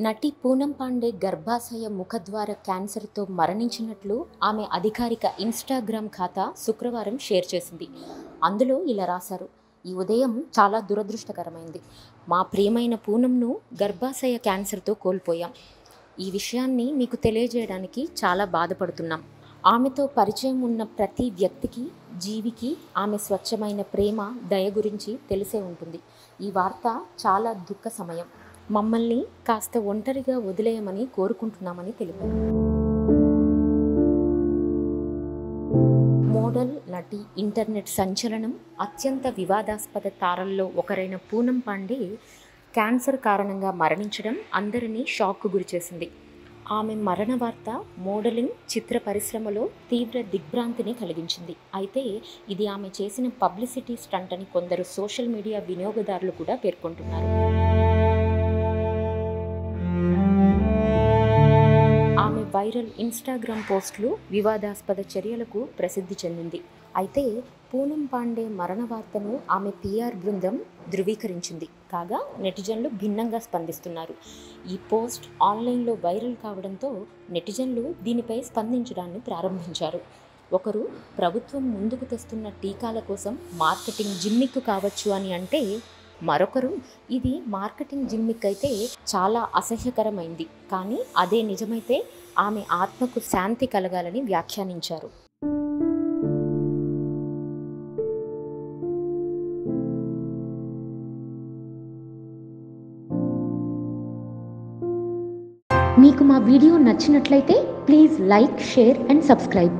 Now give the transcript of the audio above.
నటి పూనం పాండే గర్భాశయ ముఖద్వార క్యాన్సర్తో మరణించినట్లు ఆమె అధికారిక ఇన్స్టాగ్రామ్ ఖాతా శుక్రవారం షేర్ చేసింది. అందులో ఇలా రాశారు: ఈ ఉదయం చాలా దురదృష్టకరమైంది. మా ప్రియమైన పూనంను గర్భాశయ క్యాన్సర్తో కోల్పోయాం. ఈ విషయాన్ని మీకు తెలియజేయడానికి చాలా బాధపడుతున్నాం. ఆమెతో పరిచయం ఉన్న ప్రతి వ్యక్తికి, జీవికి ఆమె స్వచ్ఛమైన ప్రేమ, దయ గురించి తెలిసే ఉంటుంది. ఈ వార్త చాలా దుఃఖ సమయం. మమ్మల్ని కాస్త ఒంటరిగా వదిలేయమని కోరుకుంటున్నామని తెలిపారు. మోడల్, నటి, ఇంటర్నెట్ సంచలనం, అత్యంత వివాదాస్పద తారల్లో ఒకరైన పూనం పాండే క్యాన్సర్ కారణంగా మరణించడం అందరినీ షాక్కు గురిచేసింది. ఆమె మరణ వార్త మోడలింగ్, చిత్ర పరిశ్రమలో తీవ్ర దిగ్భ్రాంతిని కలిగించింది. అయితే ఇది ఆమె చేసిన పబ్లిసిటీ స్టంట్ అని కొందరు సోషల్ మీడియా వినియోగదారులు కూడా పేర్కొంటున్నారు. ఆమె వైరల్ ఇన్స్టాగ్రామ్ పోస్టులు వివాదాస్పద చర్యలకు ప్రసిద్ధి చెందింది. అయితే పూనం పాండే మరణ వార్తను ఆమె PR బృందం ధృవీకరించింది. కాగా నెటిజన్లు భిన్నంగా స్పందిస్తున్నారు. ఈ పోస్ట్ ఆన్లైన్లో వైరల్ కావడంతో నెటిజన్లు దీనిపై స్పందించడాన్ని ప్రారంభించారు. ఒకరు ప్రభుత్వం ముందుకు తెస్తున్న టీకాల కోసం మార్కెటింగ్ జిమ్మిక్కు కావచ్చు అని అంటే, మరొకరు ఇది మార్కెటింగ్ జిమ్మిక్ అయితే చాలా అసహ్యకరమైంది, కానీ అదే నిజమైతే ఆమె ఆత్మకు శాంతి కలగాలని వ్యాఖ్యానించారు. మీకు మా వీడియో నచ్చినట్లయితే please like, share and subscribe.